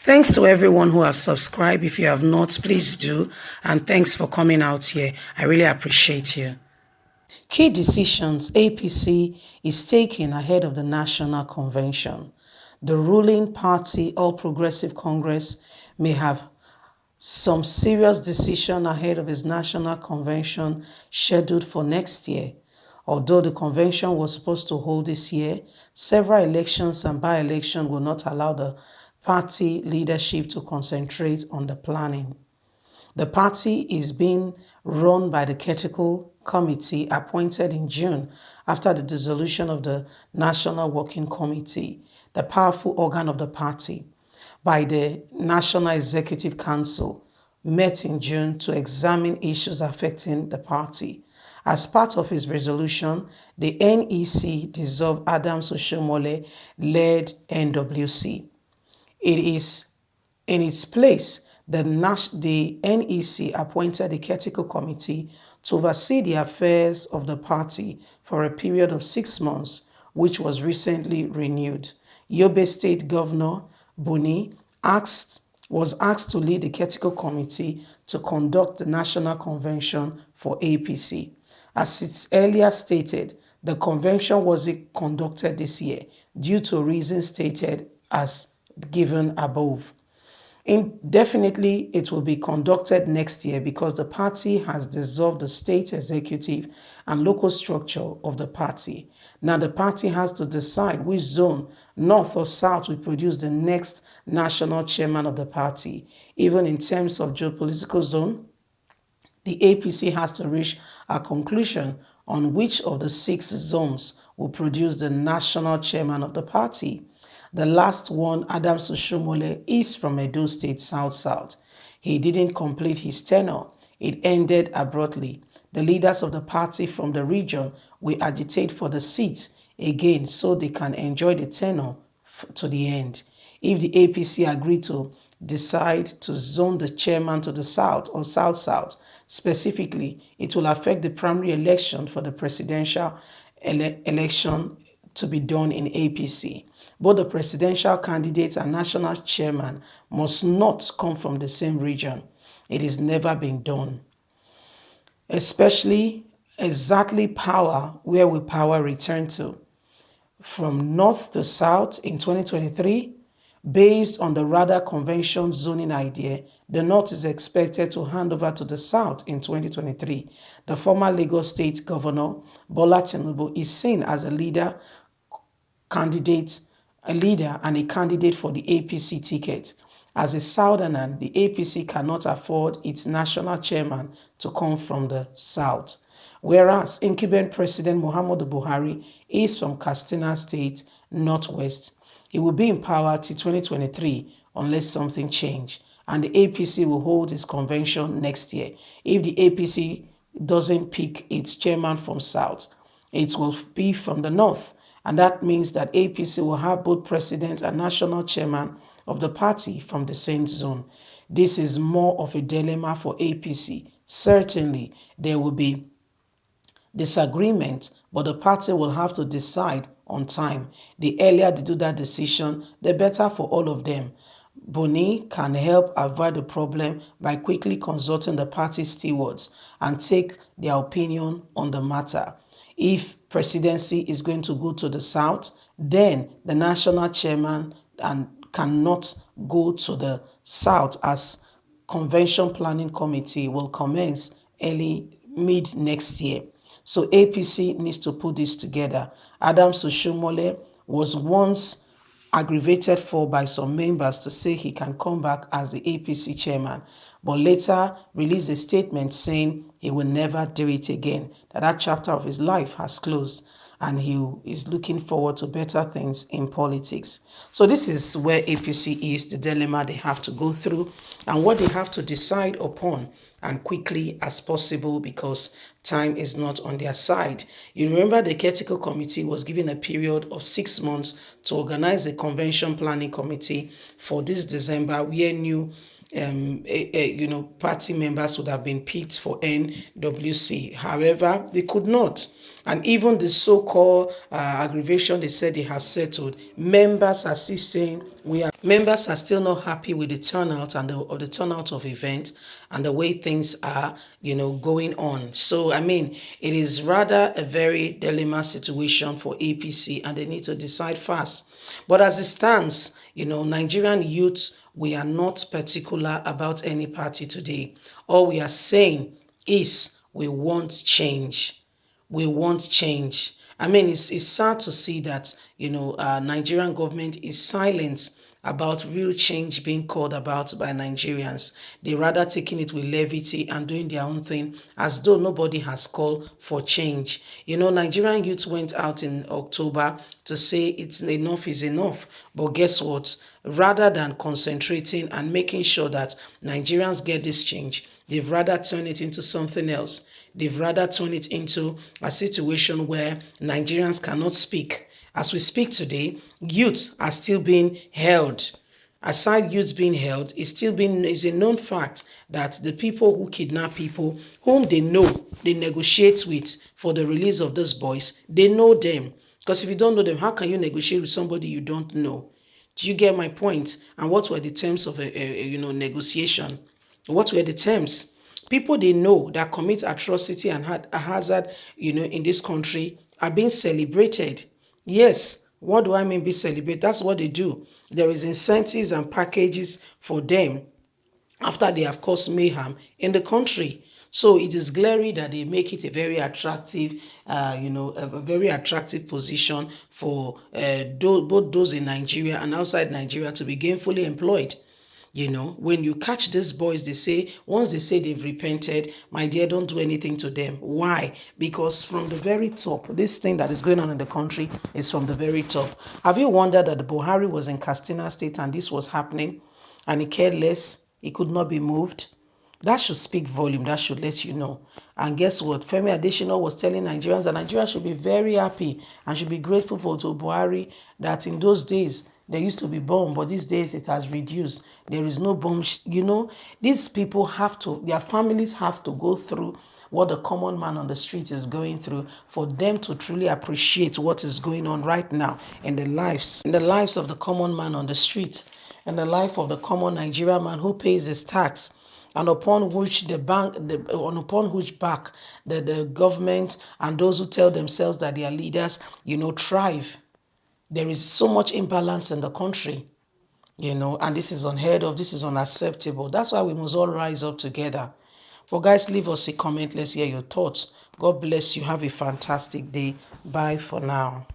Thanks to everyone who have subscribed. If you have not, please do. And thanks for coming out here. I really appreciate you. Key decisions APC is taking ahead of the National Convention. The ruling party, All Progressive Congress, may have some serious decision ahead of its National Convention scheduled for next year. Although the convention was supposed to hold this year, several elections and by-election will not allow the party leadership to concentrate on the planning. The party is being run by the Critical Committee appointed in June after the dissolution of the National Working Committee, the powerful organ of the party, by the National Executive Council, met in June to examine issues affecting the party. As part of his resolution, the NEC dissolved Adams Oshiomhole-led NWC. It is in its place the NEC appointed the Critical Committee to oversee the affairs of the party for a period of 6 months, which was recently renewed. Yobe State Governor Buni was asked to lead the Critical Committee to conduct the National Convention for APC. As it's earlier stated, the convention wasn't conducted this year due to reasons stated as given above. Indefinitely, it will be conducted next year because the party has dissolved the state executive and local structure of the party. Now the party has to decide which zone, north or south, will produce the next national chairman of the party. Even in terms of geopolitical zone, the APC has to reach a conclusion on which of the 6 zones will produce the national chairman of the party. The last one, Adams Oshiomhole, is from Edo State, South. He didn't complete his tenure. It ended abruptly. The leaders of the party from the region will agitate for the seats again so they can enjoy the tenure to the end. If the APC agree to decide to zone the chairman to the south or south-south, specifically, it will affect the primary election for the presidential election to be done in APC. Both the presidential candidate and national chairman must not come from the same region. It has never been done. Especially exactly power, where will power return to? From north to south in 2023, based on the Rada Convention zoning idea, the north is expected to hand over to the south in 2023. The former Lagos State Governor, Bola Tinubu, is seen as a leader and a candidate for the APC ticket. As a southerner, the APC cannot afford its national chairman to come from the south. Whereas incumbent President Muhammadu Buhari is from Katsina State, northwest. He will be in power till 2023 unless something changes, and the APC will hold its convention next year. If the APC doesn't pick its chairman from south, it will be from the north. And that means that APC will have both president and national chairman of the party from the same zone. This is more of a dilemma for APC. Certainly, there will be disagreement, but the party will have to decide on time. The earlier they do that decision, the better for all of them. Buni can help avoid the problem by quickly consulting the party stewards and take their opinion on the matter. If presidency is going to go to the south, then the national chairman cannot go to the south, as convention planning committee will commence mid next year. So APC needs to put this together. Adams Oshiomhole was once aggravated for by some members to say he can come back as the APC chairman, but later released a statement saying he will never do it again, that chapter of his life has closed and he is looking forward to better things in politics. So this is where APC is, the dilemma they have to go through and what they have to decide upon, and quickly as possible because time is not on their side. You remember the Critical Committee was given a period of 6 months to organize a convention planning committee for this December, where new party members would have been picked for NWC. However, they could not. And even the so-called aggravation they said they have settled, members are still saying we are Members are still not happy with the turnout and the turnout of events and the way things are, going on. So, I mean, it is rather a very dilemma situation for APC, and they need to decide fast. But as it stands, Nigerian youth, we are not particular about any party today. All we are saying is we want change. We want change. I mean, it's sad to see that, Nigerian government is silent about real change being called about by Nigerians. They rather taking it with levity and doing their own thing as though nobody has called for change. Nigerian youth went out in October to say it's enough is enough. But guess what? Rather than concentrating and making sure that Nigerians get this change, they've rather turned it into something else. They've rather turned it into a situation where Nigerians cannot speak. As we speak today, youths are still being held. Aside youths being held, it's a known fact that the people who kidnap people, whom they know, they negotiate with for the release of those boys, they know them. Because if you don't know them, how can you negotiate with somebody you don't know? Do you get my point? And what were the terms of a negotiation? What were the terms? People they know that commit atrocity and had a hazard, in this country are being celebrated. Yes, what do I mean be celebrated? That's what they do. There is incentives and packages for them after they have caused mayhem in the country. So it is glaring that they make it a very attractive, a very attractive position for both those in Nigeria and outside Nigeria to be gainfully employed. When you catch these boys, once they say they've repented, my dear, don't do anything to them. Why? Because from the very top, this thing that is going on in the country is from the very top. Have you wondered that Buhari was in Katsina State and this was happening and he cared less? He could not be moved. That should speak volume. That should let you know. And guess what? Femi Adesina was telling Nigerians that Nigeria should be very happy and should be grateful for Buhari that in those days there used to be bomb, but these days it has reduced. There is no bomb. These people their families have to go through what the common man on the street is going through for them to truly appreciate what is going on right now in the lives of the common man on the street, and the life of the common Nigerian man who pays his tax, and upon which the government and those who tell themselves that they are leaders, thrive. There is so much imbalance in the country, and this is unheard of. This is unacceptable. That's why we must all rise up together. But guys, leave us a comment. Let's hear your thoughts. God bless you. Have a fantastic day. Bye for now.